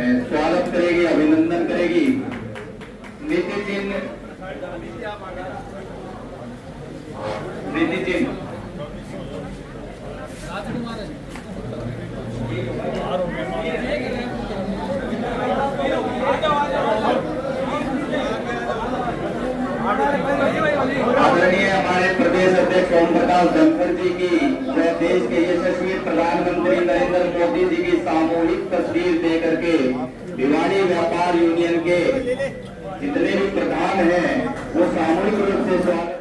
स्वागत करेगी, अभिनंदन करेगी। नीति चिन्ह आदरणीय हमारे प्रदेश अध्यक्ष ओम प्रकाश धनखड़ जी की व देश के यशस्वी प्रधानमंत्री नरेंद्र मोदी जी की सामूहिक तस्वीर दे करके भिवानी व्यापार यूनियन के जितने भी प्रधान हैं वो सामूहिक रूप से स्वागत।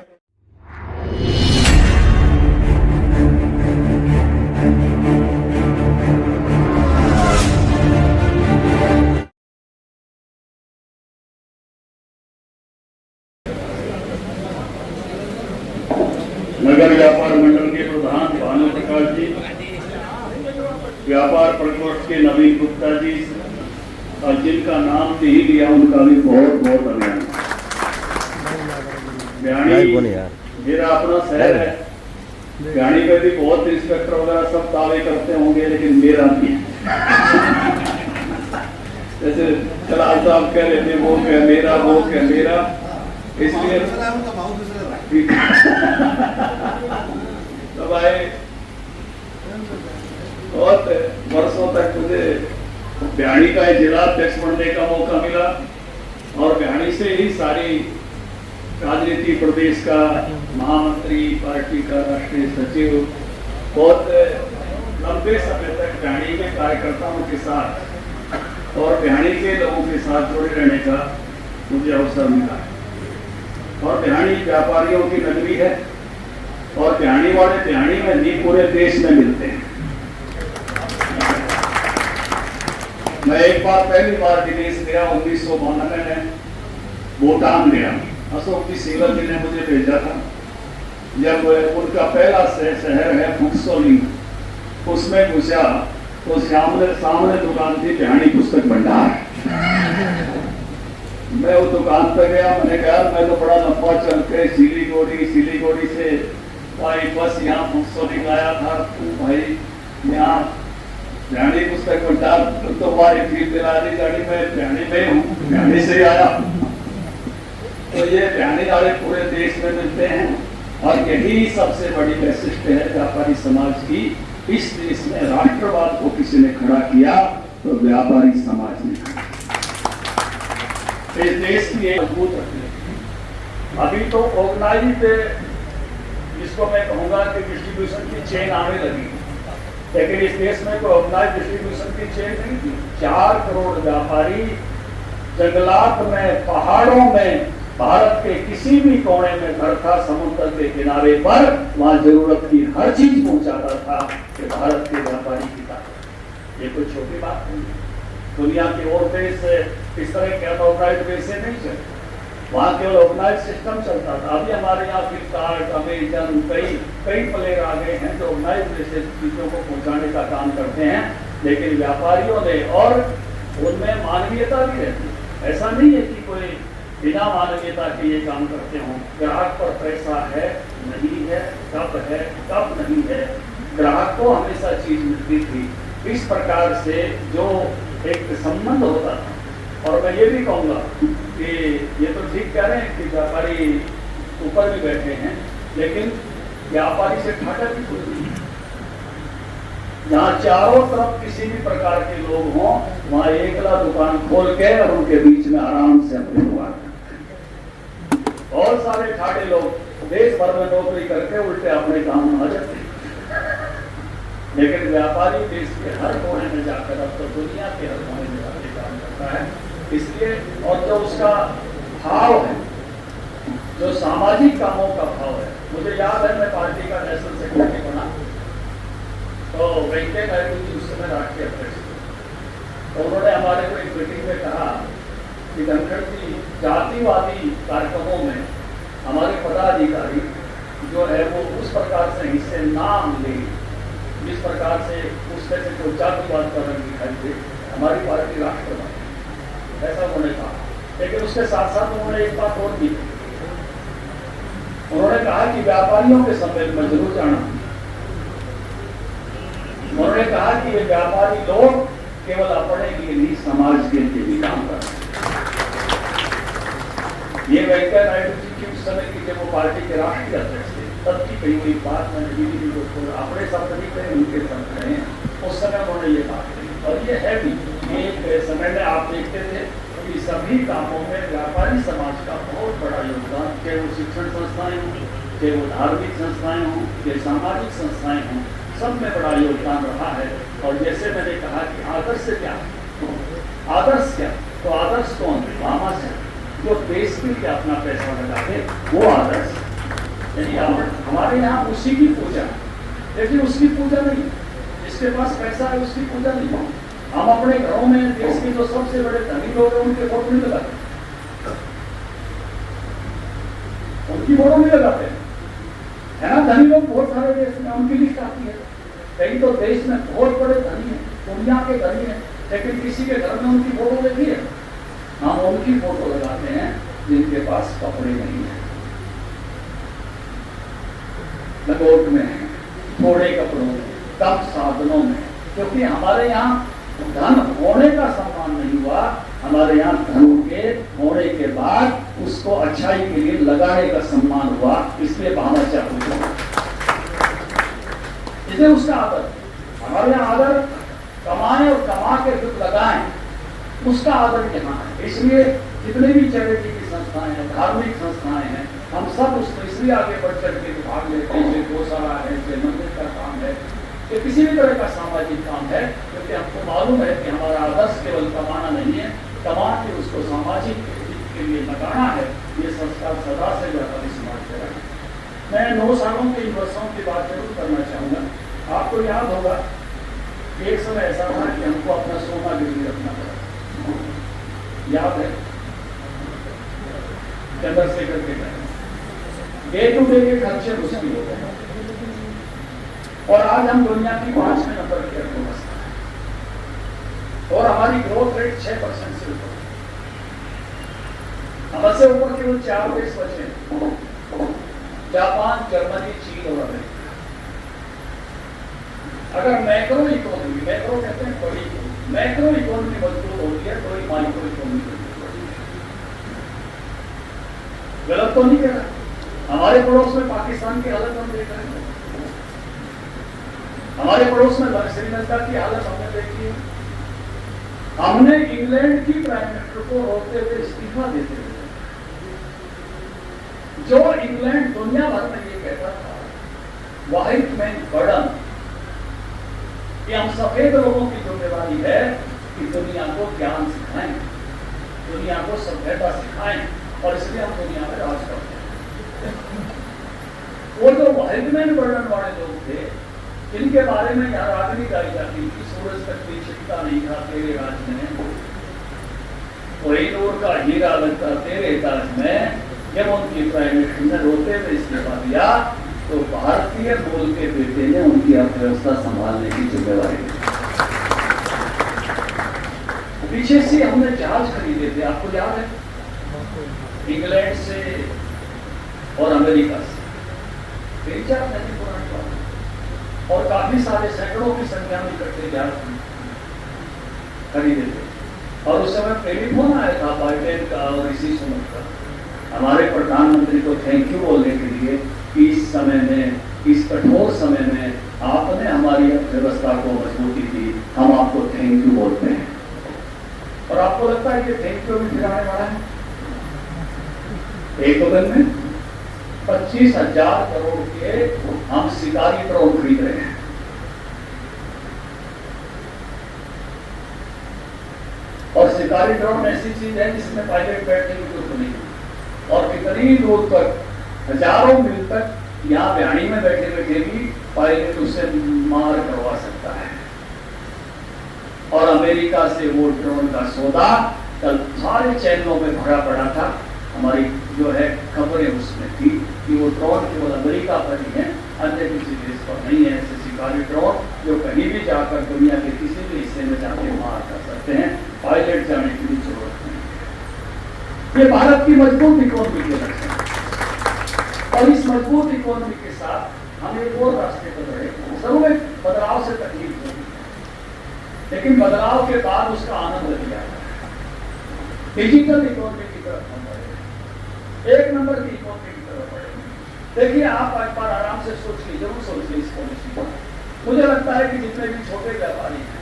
नगर व्यापार मंडल के प्रधान भानु प्रकाश जी, व्यापार प्रकोष्ठ के नवीन गुप्ता जी, और जिनका नाम नहीं लिया उनका भी बहुत बहुत अभिनंदन। मेरा अपना शहर है, भिवानी में भी बहुत इंस्पेक्टर वगैरह सब दावे करते होंगे, लेकिन मेरा नहीं। जैसे चलाल साहब कह रहे थे वो क्या मेरा, वो क्या मेरा, इसलिए तो भाई बहुत वर्षों तक मुझे भिवानी का जिला अध्यक्ष बनने का मौका मिला और भिवानी से ही सारी राजनीति प्रदेश का महामंत्री, पार्टी का राष्ट्रीय सचिव, बहुत लंबे समय तक भिवानी के कार्यकर्ताओं के साथ और भिवानी के लोगों के साथ जुड़े रहने का मुझे अवसर मिला। और भिवानी व्यापारियों की नगरी है और भिवानी वाले भिवानी में नहीं पूरे देश में मिलते हैं। मैं एक बार पहली बार विदेश गया 1992 में, भूटान गया। अशोक जी सिंगल जी ने मुझे भेजा था। जब उनका पहला शहर है फुक्सोली, उसमें घुसा तो सामने दुकान थी भिवानी पुस्तक भंडार। मैं वो दुकान पर गया, मैंने कहा मैं तो बड़ा लंबा चल के सिलीगुड़ी से भाई बस यहाँ फुक्सोली आया था, तू भाई यहाँ भिवानी पुस्तक भंडार तो हमारी फील्ड दिलानी गाड़ी में भिवानी में हूँ, भिवानी से आया। तो ये भिवानी वाले पूरे देश में मिलते हैं और यही सबसे बड़ी वैशिष्ट्य है व्यापारी समाज की। इस देश में राष्ट्रवाद को किसी ने खड़ा किया तो व्यापारी समाज ने खड़ा। इस देश की एक मजबूत रखी। अभी तो ऑर्गेनाइज्ड, जिसको मैं कहूंगा कि डिस्ट्रीब्यूशन की चेन आने लगी, लेकिन इस देश में कोई ऑर्गेनाइज्ड डिस्ट्रीब्यूशन की चेन नहीं थी। 4 करोड़ व्यापारी जंगलात में, पहाड़ों में, भारत के किसी भी कोने में घर था, समुद्र के किनारे पर, वहां जरूरत की हर चीज पहुंचाता था कि भारत के व्यापारी की ताकत। ये कोई छोटी बात नहीं है। दुनिया के और देश इस तरह के ऑर्गेनाइज्ड वे से नहीं चलते, वहाँ केवल ऑर्गेनाइज्ड सिस्टम चलता था। अभी हमारे यहाँ फ्लिपकार्ट, अमेजन, कई प्लेयर आ गए हैं जो ऑर्गेनाइज्ड से चीजों को पहुँचाने का काम करते हैं, लेकिन व्यापारियों ने, और उनमें मानवीयता भी रहती है। ऐसा नहीं है कि कोई बिना मानवीयता के ये काम करते हों। ग्राहक पर पैसा है, नहीं है, कब नहीं है, ग्राहक को हमेशा चीज मिलती थी। इस प्रकार से जो एक संबंध होता था। और मैं ये भी कहूँगा कि ये तो ठीक कह रहे हैं कि व्यापारी ऊपर भी बैठे हैं, लेकिन व्यापारी से घाटा भी खुल रही है। जहाँ चारों तरफ किसी भी प्रकार के लोग हों, वहाँ एकला दुकान खोल के और उनके बीच में आराम से अपने दुकान। बहुत सारे ठाड़े लोग देश भर में नौकरी करके उल्टे अपने काम में आ जाते हैं, लेकिन व्यापारी देश के हर कोने में जाकर, अब तो दुनिया के हर कोने में जाकर काम करता है। इसलिए, और जो उसका भाव है, जो सामाजिक कामों का भाव है, मुझे याद है मैं पार्टी का नेशनल सेक्रेटरी बना तो वेंकैया नायडू जी उस समय राष्ट्रीय अध्यक्ष थे। तो उन्होंने हमारे को एक मीटिंग में कहा कि धनखड़ जी, जातिवादी कार्यक्रमों में हमारे पदाधिकारी जो है वो उस प्रकार से हिस्से नाम ले, जिस प्रकार से उसमें से कोई जातिवाद का रंग दिखाई दे, हमारी पार्टी राष्ट्रवाद, ऐसा उन्होंने कहा। लेकिन उसके साथ साथ उन्होंने एक बात और की, उन्होंने कहा कि व्यापारियों के सम्मेलन में जरूर जाना। उन्होंने कहा कि ये व्यापारी लोग केवल अपने लिए नहीं, समाज के लिए भी काम कर रहे हैं। ये वेंकैया नायडू जी की उस समय की जब वो पार्टी के राष्ट्रीय अध्यक्ष थे तब की कही हुई बात मैंने बीजेपी को अपने शब्द नहीं कहे, उनके शब्द रहे हैं। उस समय उन्होंने ये बात कही और ये है भी। एक समय में आप देखते थे कि सभी कामों में व्यापारी समाज का बहुत बड़ा योगदान, चाहे वो शिक्षण संस्थाएं हों, चाहे वो धार्मिक संस्थाएं हों, चाहे सामाजिक संस्थाएं हों, सब में बड़ा योगदान रहा है। और जैसे मैंने कहा कि आदर्श क्या, आदर्श क्या, तो आदर्श कौन है? मामा से जो देश के लिए अपना पैसा लगाते वो आदर्श। यानी हमारे यहाँ उसी की पूजा, लेकिन उसकी पूजा नहीं, जिसके पास पैसा है उसकी पूजा नहीं। हम अपने घरों में देश के जो सबसे बड़े धनी लोग हैं उनके फोटो नहीं लगाते, उनकी फोटो नहीं लगाते है ना। धनी लोग बहुत सारे देश में, उनकी लिस्ट आती है। कई तो देश में बहुत बड़े धनी है, दुनिया के धनी है, लेकिन किसी के घर में उनकी फोटो देखी है? हम उनकी फोटो लगाते हैं जिनके पास कपड़े नहीं है, लंगोट में है, थोड़े कपड़ों में, कम साधनों में। क्योंकि हमारे यहाँ धन होने का सम्मान नहीं हुआ, हमारे यहाँ धन के होने के बाद उसको अच्छाई के लिए लगाने का सम्मान हुआ। इसलिए भावना चाहिए, इसलिए उसका आदर। हमारे यहाँ आदर कमाएं और कमा के फिर लगाएं, उसका आदर यहाँ है। इसलिए जितने भी चैरिटी की संस्थाएं हैं, धार्मिक संस्थाएं हैं, हम सब उसको इसलिए आगे बढ़ चढ़ के भाग लेते हैं। जो गौशाला है, जो मंदिर का काम है, ये किसी भी तरह का सामाजिक काम है, क्योंकि हमको मालूम है कि हमारा आदर्श केवल कमाना नहीं है, कमा के उसको सामाजिक के लिए लगाना है। ये संस्कार सदा से व्यापारी समाज के रहा है। मैं 9 सालों के इन वर्षों की बात जरूर करना चाहूँगा। आपको याद होगा एक समय ऐसा था कि हमको अपना सोना गिरवी रखना पड़ा, याद है? चंद्रशेखर के टाइम डे टू डे के खर्चे मुश्किल हो गए और आज हम दुनिया की 5वें नंबर की अर्थव्यवस्था है और हमारी ग्रोथ रेट 6% से ऊपर। हमसे ऊपर केवल 4 देश बचे, जापान, जर्मनी, चीन और अमेरिका। अगर मैक्रो इकोनॉमी, मैक्रो कहते हैं बड़ी, मैक्रो इकोनॉमी मजबूत होती है तो ही माइक्रो इकोनॉमी मजबूत होती है। गलत तो नहीं कह रहा। हमारे पड़ोस में पाकिस्तान की हालत हम देख रहे हैं, हमारे पड़ोस में श्रीलंका की हालत हमने देखी है। हमने इंग्लैंड की प्राइम मिनिस्टर को रोकते हुए इस्तीफा देते हुए, जो इंग्लैंड दुनिया भर में ये कहता था व्हाइट मैन बर्डन, कि हम सफेद लोगों की जिम्मेवारी है कि दुनिया को ज्ञान सिखाएं, दुनिया को सभ्यता सिखाएं, और इसलिए हम दुनिया में राज करते हैं। वो जो व्हाइट मैन बर्डन वाले लोग थे, जिनके बारे में यहाँ रागनी गाई जाती थी, सूरज तक भी छिपता नहीं था तेरे राज में, वही नूर का हीरा लगता तेरे ताज में। जब उनकी प्राइम मिनिस्टर ने रोते हुए इस्तीफा दिया तो भारतीय मूल के बेटे ने उनकी अर्थव्यवस्था संभालने की जिम्मेवारी ली। पीछे से हमने जहाज खरीदे थे, आपको याद है? इंग्लैंड से और अमेरिका से 3-4 महीने पुरानी बात, और काफी सारे सैकड़ों की संख्या में इकट्ठे जहाज खरीदे थे। और उस समय टेलीफोन आया था बाइडेन का और ऋषि सुनक का, हमारे प्रधानमंत्री को थैंक यू बोलने के लिए कि इस समय में, इस कठोर समय में आपने हमारी अर्थव्यवस्था को मजबूती दी, हम आपको थैंक यू बोलते हैं। और आपको लगता है कि थैंक यू भी फिर आने वाला है? एक दिन में 25,000 करोड़ के हम शिकारी ड्रोन खरीद रहे हैं। और शिकारी ड्रोन ऐसी चीज है जिसमें पायलट बैठने की जरूरत नहीं, और कितनी दूर तक, हजारों मील तक, यहाँ बयानी में बैठे बैठे भी पायलट उससे मार करवा सकता है। और अमेरिका से वो ड्रोन का सौदा कल सारे चैनलों में भरा पड़ा था। हमारी जो है खबरें उसमें थी कि वो ड्रोन केवल अमेरिका पर ही है, अन्य किसी देश पर नहीं है। ऐसे शिकारी ड्रोन जो कहीं भी जाकर दुनिया के किसी भी हिस्से में जाके मार कर सकते हैं, पायलट जाने की भी जरूरत नहीं है। ये भारत की मजबूत इकोनॉमी के लक्षण है। और इस मजबूत इकोनॉमी के साथ हम एक और रास्ते पर बढ़े। जरूर एक बदलाव से तकलीफ होगी, लेकिन बदलाव के बाद उसका आनंद लिया। डिजिटल इकोनॉमी की तरफ हम बढ़े, एक नंबर की इकोनॉमी की तरफ बढ़े। देखिए आप एक बार आराम से सोच लीजिए, जरूर सोच लीजिए इस पॉलिसी को। मुझे लगता है कि जितने भी छोटे व्यापारी हैं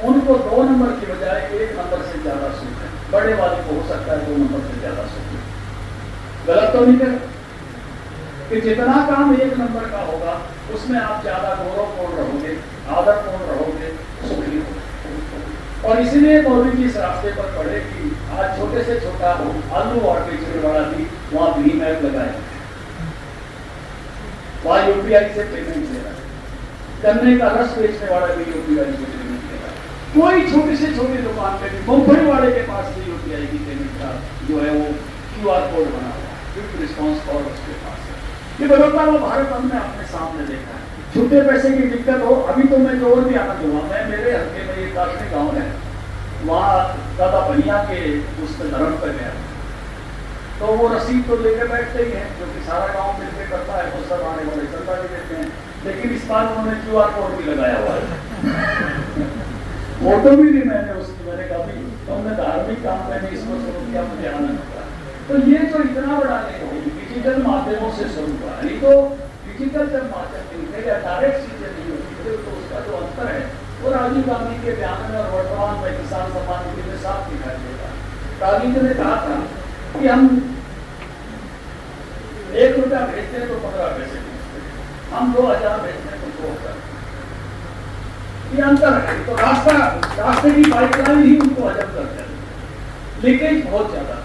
उनको 2 नंबर की बजाय 1 नंबर से ज्यादा सूट है, बड़े वाले को हो सकता है 2 नंबर से ज्यादा सूट है। गलत तो नहीं कर कि जितना काम 1 नंबर का होगा उसमें आप ज्यादा गौरवपूर्ण रहोगे, आदरपूर्ण रहोगे, सुखी रहोगे। और इसलिए मौलवी जी इस रास्ते पर पड़े कि आज छोटे से छोटा आलू और बेचने वाला भी वहां भीम ऐप लगाए, वहां यूपीआई से पेमेंट ले रहा है, गन्ने का रस बेचने वाला भी यूपीआई से पेमेंट ले रहा है, कोई छोटी से छोटी दुकान पे भी मूंगफली वाले के पास भी यूपीआई की पेमेंट का जो है वो QR कोड बना हुआ है, क्विक रिस्पॉन्स और उसके पास है। ये बदलता हुआ भारत हमने अपने सामने देखा है। छूटे पैसे की दिक्कत हो, अभी तो मैं जो और भी आना दूंगा, मैं मेरे हल्के में एक काटने गाँव है, वहाँ दादा भैया के उस धर्म पर गया, तो वो रसीद तो लेकर बैठते ही हैं, जो कि सारा गांव मिलकर करता है, तो सब आने वाले चंदा भी देते हैं, लेकिन इस बार उन्होंने QR कोड भी लगाया हुआ है। फोटो भी दी मैंने उसकी, मैंने कहा भी तुमने धार्मिक काम मैंने इसको शुरू किया, मुझे आनंद होगा। तो ये जो इतना बड़ा डिजिटल माध्यमों से शुरू हुआ है, तो डिजिटल जब माध्यम या डायरेक्ट चीजें नहीं होती तो उसका जो अंतर है वो राजीव गांधी के बयान में और वर्तमान में किसान सम्मान निधि में साफ दिखाई देता है। गांधी जी ने कहा था कि हम 1 रुपया भेजते हैं तो 15 पैसे भेजते हैं, हम 2000 भेजते हैं तो 2000। ये अंतर है। तो रास्ते की पाइपलाइन ही उनको हजम कर जाती है। लीकेज बहुत ज्यादा,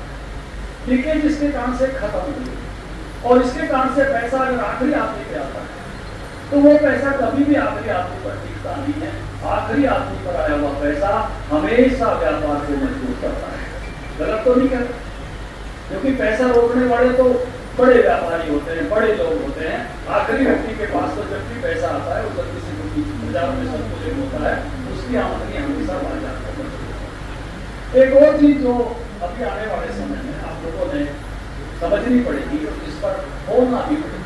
लीकेज इसके कारण से खत्म हुई, और इसके कारण से पैसा अगर आखिरी आदमी पे आता है तो वो पैसा कभी भी आखिरी आदमी पर टिकता नहीं है। आखिरी आदमी पर आया हुआ पैसा हमेशा व्यापार को मजबूत करता है। गलत तो नहीं करता, क्योंकि पैसा रोकने वाले तो बड़े व्यापारी होते हैं, बड़े लोग होते हैं। आखिरी व्यक्ति के पास तो जब भी पैसा आता है वो जल्दी से जल्दी बाजार में संतुलित होता है, उसकी आमदनी हमेशा बढ़ जाती है। एक और चीज जो अभी आने वाले समय में आप लोगों ने समझनी पड़ेगी और जिस पर बोलना भी पड़ेगा,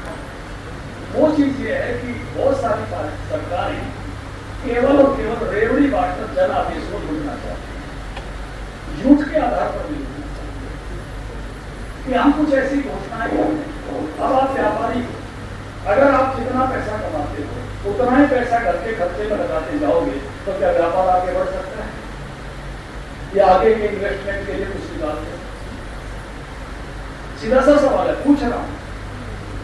वो चीज ये है कि बहुत सारी सरकारें केवल और केवल रेवड़ी बांटकर जन आदेश को लूटना चाहती है, झूठ के आधार पर भी लूटना चाहती है कि हम कुछ ऐसी घोषणाएं करते हैं। अब आप व्यापारी, अगर आप जितना पैसा कमाते हो उतना ही पैसा घर के खर्चे में लगाते जाओगे तो क्या व्यापार आगे बढ़ सकता है? या आगे के इन्वेस्टमेंट के लिए कुछ निकालते हो? सीधा सा सवाल है, पूछ रहा हूं।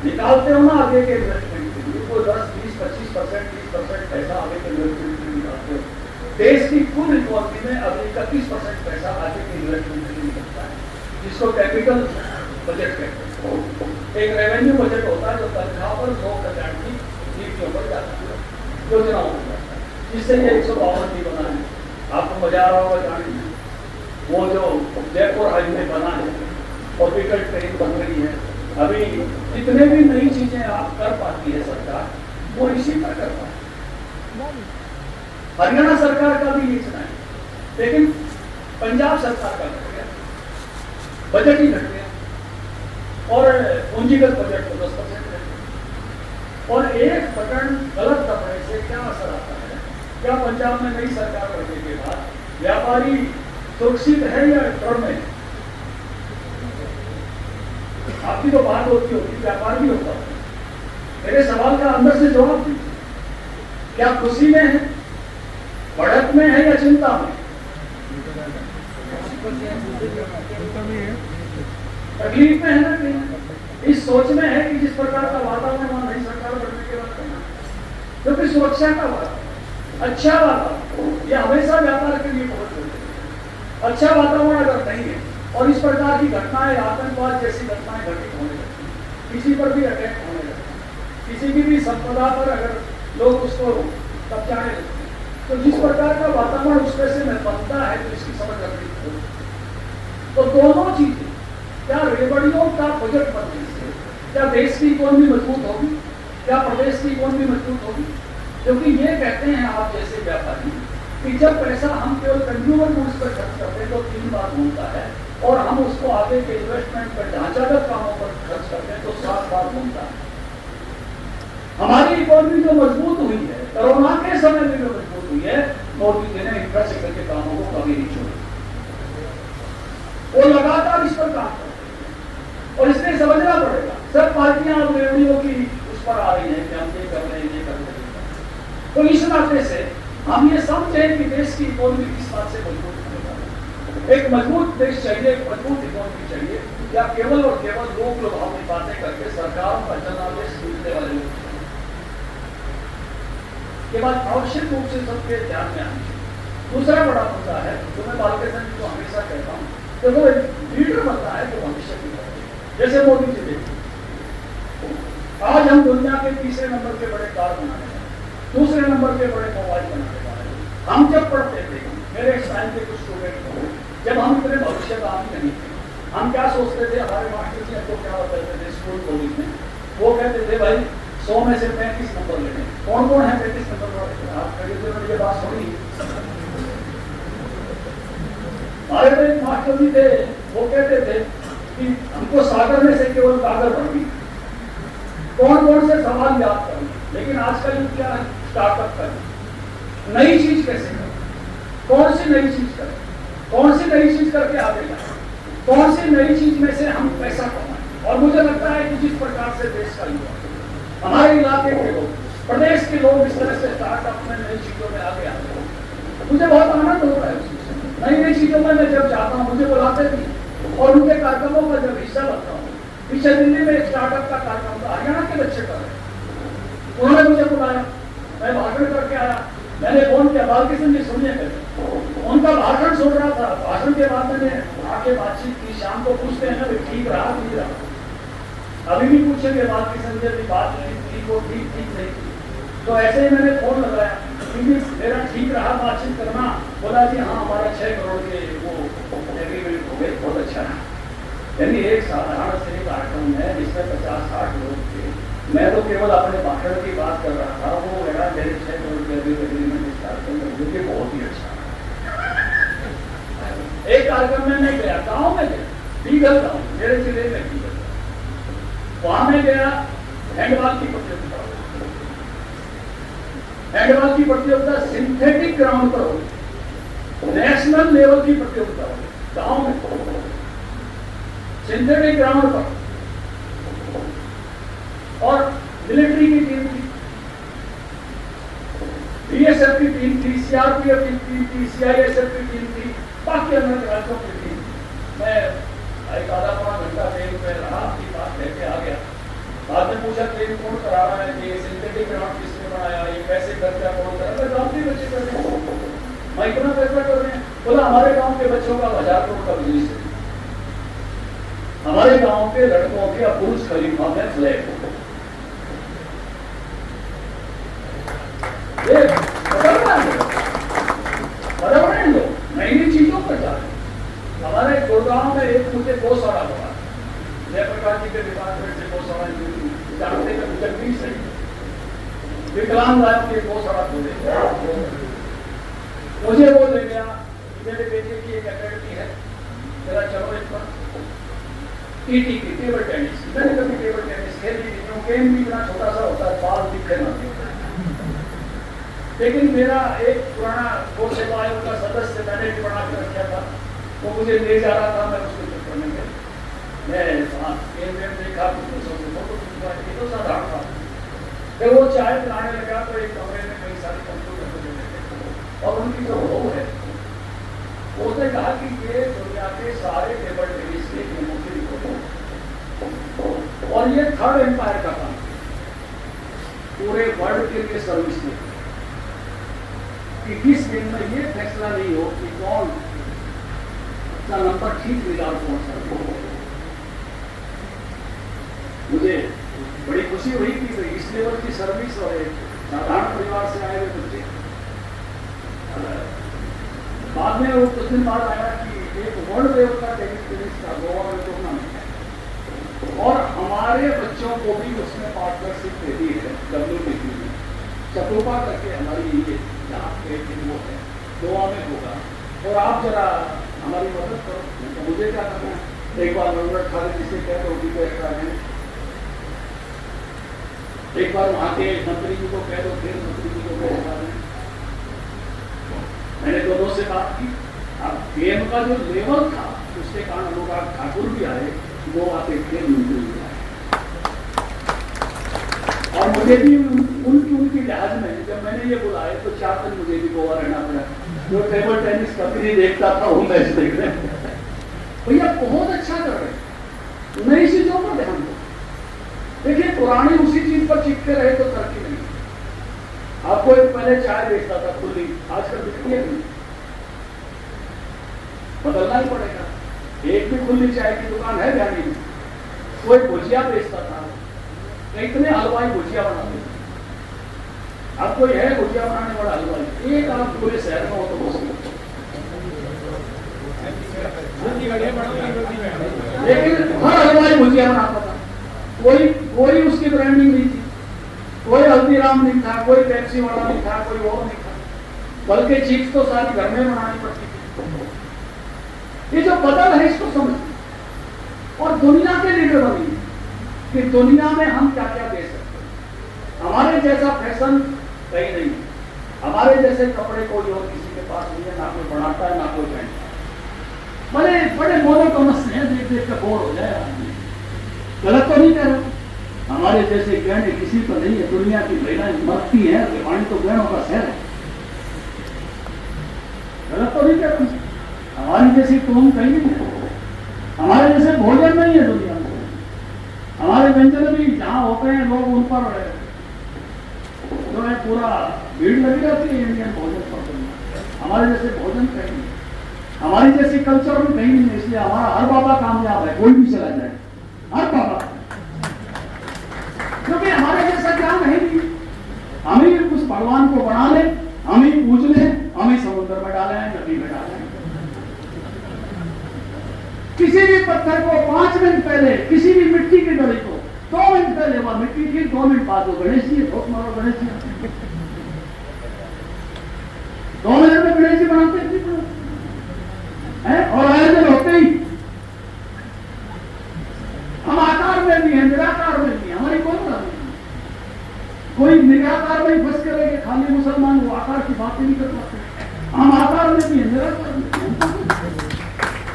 निकालते हो ना आगे के इन्वेस्टमेंट के लिए? वो 10, 20, 25%, 30% पैसा आगे के इन्वेस्टमेंट के लिए निकालते हो। देश की कुल इकोनॉमी में अब 31% पैसा आगे के इन्वेस्टमेंट के लिए निकलता है, जिसको कैपिटल बजट कहते हैं। एक रेवेन्यू बजट होता है जो तनख्वाह पर 2% की नीतियों पर जाता है, योजनाओं पर जाता है, जिससे ये 152 भी बना है। आपको मजा आ रहा होगा जाने, वो जो जयपुर हाईवे बना है, ऑर्बिटल ट्रेन बन रही है, अभी जितने भी नई चीजें आप कर पाती है सरकार, वो इसी पर कर पाती है। हरियाणा सरकार का भी इतना है, लेकिन पंजाब सरकार का घट गया, बजट ही घट गया, और पूंजीगत बजट को 10% है। और एक बटन गलत दबाने से क्या असर आता है? क्या पंजाब में नई सरकार बनने के बाद व्यापारी सुरक्षित है या डर में? आपकी तो बात होती होगी, व्यापार भी होता है। मेरे सवाल का अंदर से जवाब दीजिए, क्या खुशी में है, बढ़त में है या चिंता में? तकलीफ में है ना कहीं? इस सोच में है कि जिस प्रकार का वातावरण वहां नई सरकार बनने के बाद करना, क्योंकि सुरक्षा का वातावरण, अच्छा वातावरण, यह हमेशा व्यापार के लिए बहुत जरूरी है। अच्छा वातावरण अगर नहीं है और इस प्रकार की घटनाएं, आतंकवाद जैसी घटनाएं घटित होने लगती हैं, किसी पर भी अटैक होने लगता है, किसी की भी संपदा पर अगर लोग उसको कब्जाने लगते हैं, तो जिस प्रकार का वातावरण उस पैसे में बनता है तो इसकी समझ रखनी होगी। तो दोनों चीजें, क्या रेवड़ियों का बजट बनने से क्या देश की इकोनॉमी मजबूत होगी, क्या प्रदेश की इकोनॉमी मजबूत होगी? क्योंकि ये कहते हैं आप जैसे व्यापारी कि जब पैसा हम केवल कंज्यूमर गुड्स पर खर्च करते हैं तो 3 बार घूमता है, और हम उसको आगे के इन्वेस्टमेंट पर, ढांचागत कामों पर खर्च करते हैं तो 7 बार घूमता है। हमारी इकोनॉमी जो मजबूत हुई है, कोरोना के समय में जो मजबूत हुई है, मोदी जी ने इंफ्रास्ट्रक्चर के कामों को कभी नहीं छोड़ा। वो लगातार इस पर काम करते हैं और इसलिए समझना पड़ेगा। सब पार्टियां अब रेडियो की उस पर आ रही हैं कि हम ये कर रहे हैं, ये कर रहे हैं। तो इस नाते से हम ये समझें कि देश की इकोनॉमी किस बात से मजबूत होने वाली है। एक मजबूत देश चाहिए, एक मजबूत इकोनॉमी चाहिए, या केवल और केवल लोग अपनी बातें करके सरकारों का जनादेश सुनने वाले लोग के बाद आवश्यक रूप से सबके ध्यान में आनी चाहिए। दूसरा बड़ा मुद्दा है जो मैं बालकृष्ण जी को हमेशा कहता हूँ कि वो एक लीडर बनता है जो भविष्य की बात है। जैसे मोदी जी देखिए, आज हम दुनिया के तीसरे नंबर के बड़े कार बनाने वाले, दूसरे नंबर के बड़े मोबाइल बनाने वाले। हम जब पढ़ते थे, मेरे टाइम के कुछ स्टूडेंट, जब हम इतने भविष्यवादी नहीं थे, हम क्या सोचते थे, हमारे मास्टर जी हमको क्या बताते थे स्कूल कॉलेज में, वो कहते थे भाई 100 में से 35 नंबर लेने। कौन कौन है 35 नंबर वाले? आप कहिए, ये बात सुनी। हमारे में एक मास्टर जी थे, वो कहते थे कि हमको सागर में से केवल कागर पढ़नी, कौन कौन से सवाल याद करना। लेकिन आजकल क्या है, स्टार्टअप करना, नई चीज कैसे करें, कौन सी नई चीज करें, कौन सी नई चीज करके आगे जाए, कौन सी नई चीज में से हम पैसा कमाएं। और मुझे लगता है कि जिस प्रकार से देश का युवा, हमारे इलाके के लोग, प्रदेश के लोग इस तरह से स्टार्टअप में नई चीजों में आगे आते हैं, मुझे बहुत आनंद होता है। नई नई चीजों में मैं जब जाता हूँ, मुझे बुलाते भी और उनके कार्यक्रमों का जब हिस्सा बनता हूँ। पीछे दिल्ली में एक स्टार्टअप का कार्यक्रम था, हरियाणा के बच्चे कर रहे, उन्होंने मुझे बुलाया, मैं भाषण करके आया। मैंने फोन किया, बालकृष्ण जी सुनिए, उनका भाषण सुन रहा था। भाषण के बाद मैंने आके बातचीत की। शाम को पूछते हैं ना, ठीक रहा, ठीक रहा, अभी भी पूछेंगे बालकृष्ण जी बात ठीक हो, ठीक नहीं थी। तो ऐसे ही मैंने फोन लगाया, क्योंकि मेरा ठीक रहा बातचीत करना। बोला जी हाँ, हमारा 6 करोड़ के वो एग्रीमेंट हो गए, बहुत अच्छा रहा। यानी एक साधारण से कार्यक्रम है जिसमें 50-60 लोग थे, मैं तो केवल अपने भाषण की बात कर रहा था। वो मेरा मेरे 6 करोड़ के एग्रीमेंट इस कार्यक्रम में मुझे बहुत ही अच्छा। एक कार्यक्रम में नहीं गया, गाँव में गया, बीगल गाँव, मेरे जिले में बीगल, वहां में गया। हैंडबॉल की प्रतियोगिता, हैंडबॉल की प्रतियोगिता सिंथेटिक ग्राउंड पर हो, नेशनल लेवल की प्रतियोगिता हो, गाँव में सिंथेटिक ग्राउंड पर। और मिलिट्री की टीम थी, बीएसएफ की टीम थी, सीआरपीएफ की टीम थी, सीआईएसएफ की टीम थी, बाकी अन्य राज्यों की टीम। मैं एक आधा पौना घंटा ट्रेन में रहा, की बात लेके आ गया। बाद में पूछा ट्रेन कौन करा रहा है, कि सिंथेटिक ग्राउंड किसने बनाया, ये कैसे खर्चा कौन कर रहा है? गाँव के बच्चे कर रहे हैं, मैं इतना पैसा कर रहे हैं। बोला हमारे गाँव के बच्चों का 1000 करोड़ का बिजनेस है, हमारे गांव के लड़कों के बुर्ज खलीफा में फ्लैट। ये पर्यावरण लोग नई नई चीजों पर जा रहे हैं। हमारे गुड़गांव में एक मुझे गौशाला हुआ, जयप्रकाश जी के डिपार्टमेंट से गौशाला जानते हैं, जगदीश से विकलांग गायों की गौशाला खोले। मुझे वो ले गया, मेरे बेटे की एक अकेडमी है, जरा चलो एक बार टीटी की टेबल टेनिस। मैंने कभी टेबल टेनिस खेली नहीं, क्योंकि गेम भी इतना छोटा सा होता है, बाल दिखे ना। लेकिन मेरा एक पुराना गौ सेवा आयोग का सदस्य मैंने भी बना कर रखा था, वो मुझे ले जा रहा था, मैं उसको चुप करने में मैं गेम वेम देखा, फोटो तो साधारण था। फिर वो चाय पिलाने लगा, तो एक कमरे में कई सारे कंप्यूटर मुझे मिले, और उनकी जो बहू है उसने कहा कि ये दुनिया के सारे टेबल टेनिस के गेमों की रिपोर्ट, और ये थर्ड एम्पायर का काम, पूरे वर्ल्ड के लिए सर्विस में, कि किस गेम में ये फैसला नहीं हो कि कौन सा नंबर ठीक मिला और कौन सा। मुझे बड़ी खुशी हुई कि इस लेवल की सर्विस और एक साधारण परिवार से आए हुए बच्चे। बाद में वो कुछ दिन बाद आया कि एक वर्ल्ड लेवल का टेनिस का गोवा में टूर्नामेंट है, और हमारे बच्चों को भी उसमें पार्टनरशिप दे दी है WTT में। चतुपा करके हमारी ये यहाँ पे वो है, गोवा में होगा, और आप जरा हमारी मदद करो। तो मुझे क्या करना है, एक बार मनोरंजन खाली जिसे कह दो उसी को एक्स्ट्रा है, एक बार वहाँ के मंत्री जी को कह दो, फिर मंत्री जी को कह से कहा कि गेम का जो लेवल था उसके कारण अनुराग ठाकुर भी आए, गोवा के खेल मंत्री भी आए। और मुझे भी उनकी लिहाज में जब मैंने ये बुलाए तो 4 दिन मुझे भी गोवा रहना पड़ा। जो टेबल टेनिस कभी नहीं देखता था वो मैच देख रहे हैं। भैया बहुत अच्छा कर रहे हैं, नई चीजों पर ध्यान दो। देखिए पुरानी उसी चीज पर चिपके रहे तो तरक्की नहीं। आपको एक पहले चाय बेचता था खुली, आजकल बिकती है नहीं, बदलना ही पड़ेगा। एक भी खुली चाय की दुकान है ध्यानी में। कोई भुजिया बेचता था, इतने हलवाई भुजिया बनाते थे। अब कोई है भुजिया बनाने वाला हलवाई, एक आप पूरे शहर में हो तो मुश्किल। लेकिन हर हलवाई भुजिया बनाता था, कोई उसकी ब्रांडिंग नहीं थी, कोई हल्दीराम नहीं था, कोई पेप्सी वाला नहीं था, कोई और नहीं था, बल्कि चिप्स तो सारी घर में बनानी पड़ती थी। ये जो बदल है इसको समझ और दुनिया के लीडर बनिए कि दुनिया में हम क्या क्या दे सकते हैं। हमारे जैसा फैशन कहीं नहीं, हमारे जैसे कपड़े कोई और किसी के पास नहीं है, ना कोई बनाता है ना कोई पहनता है। बड़े मोनोटोनस हैं, देख देख कर बोर हो जाए आदमी। गलत तो नहीं कह रहा, हमारे जैसे गहने किसी को नहीं है। दुनिया की महिलाएं मरती हैं, पानी तो गहनों का शहर है। गलत तो नहीं कह रहा, हमारी जैसी टोन कहीं नहीं है, हमारे जैसे भोजन नहीं है दुनिया में। हमारे व्यंजन भी जहां होते हैं लोग उन पर जो है पूरा भीड़ लगी रहती है इंडियन भोजन पर। हमारे जैसे भोजन कहीं नहीं, हमारी जैसी कल्चर में कहीं नहीं है। इसलिए हमारा हर बाबा कामयाब है, कोई भी चला जाए, हर बाबा, क्योंकि हमारे जैसा ज्ञान है नहीं। हम ही उस भगवान को बना ले, हम ही पूज ले, हम ही समुद्र में डाले, नदी में डाले। किसी भी पत्थर को 5 मिनट पहले, किसी भी मिट्टी की डली को 2 मिनट पहले वह मिट्टी की, 2 मिनट बाद वो गणेश जी, ठोक मारो गणेश जी। 2 मिनट में गणेश जी बनाते हैं। और आयोजन होते ही हम आकार में भी हैं, निराकार में भी, हमारी कौन बात नहीं। कोई निराकार में ही फंस करेंगे, खाली मुसलमान वो आकार की बातें नहीं कर पाते। हम आकार में भी हैं, निराकार में,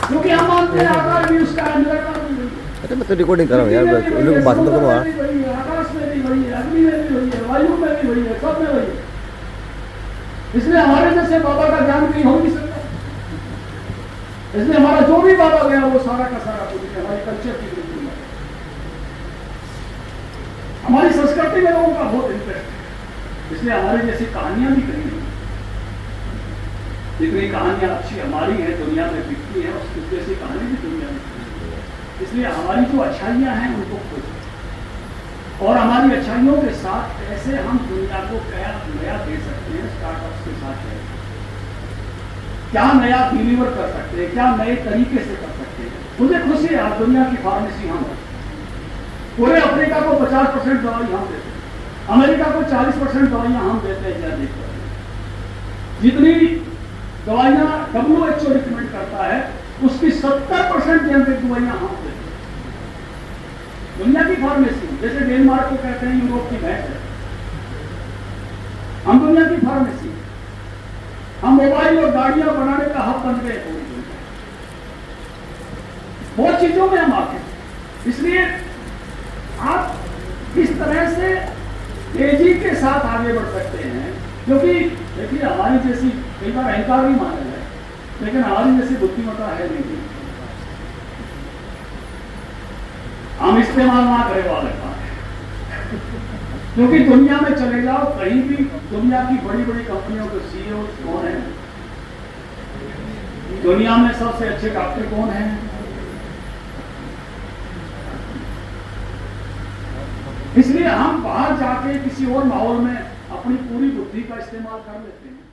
क्योंकि हम मानते हैं आकार भी उसका है, निराकार भी। अच्छा मैं तो रिकॉर्डिंग कर रहा हूँ यार, उन लोग बात तो करो। आकाश में भी वही है, अग्नि में भी वही है, वायु में भी वही है, सब में वही है। इसलिए हमारे जैसे बाबा का ज्ञान कहीं हो नहीं सकता। इसलिए हमारा जो भी बाबा गया वो सारा का सारा कुछ हमारी कल्चर की बिल्कुल है। हमारी संस्कृति में लोगों का बहुत इंटरेस्ट है, इसलिए हमारी जैसी कहानियां भी कहीं नहीं। जितनी कहानियां अच्छी हमारी हैं दुनिया में बिकती है, उसकी जैसी कहानी भी दुनिया में। इसलिए हमारी जो अच्छाइयां हैं उनको खोजें, और हमारी अच्छाइयों के साथ कैसे हम दुनिया को क्या नया दे सकते हैं। स्टार्टअप्स के साथ क्या नया डिलीवर कर सकते हैं, क्या नए तरीके से कर सकते हैं। मुझे खुशी है आज दुनिया की फार्मेसी हम पूरे अफ्रीका को 50% दवाई हम देते हैं, अमेरिका को 40% दवाइयां हम देते हैं। जितनी दवाइयां WHO रिकमेंड करता है उसकी 70% जेनरिक दवाइयां हम देते हैं। दुनिया की फार्मेसी, जैसे डेनमार्क को कहते हैं यूरोप की भैंस है, हम दुनिया की फार्मेसी। हम मोबाइल और गाड़ियां बनाने का हब बन गए पूरी दुनिया, बहुत चीजों में हम आते हैं। इसलिए आप इस तरह से तेजी के साथ आगे बढ़ सकते हैं, क्योंकि देखिए हमारी जैसी कई बार अहंकार भी माना जाए, लेकिन हमारी जैसी बुद्धिमत्ता है नहीं। हम इस्तेमाल ना करें वाले बात है, क्योंकि दुनिया में चले जाओ कहीं भी, दुनिया की बड़ी बड़ी कंपनियों के CEO कौन है, दुनिया में सबसे अच्छे डॉक्टर कौन है। इसलिए हम बाहर जाके किसी और माहौल में अपनी पूरी बुद्धि का इस्तेमाल कर लेते हैं।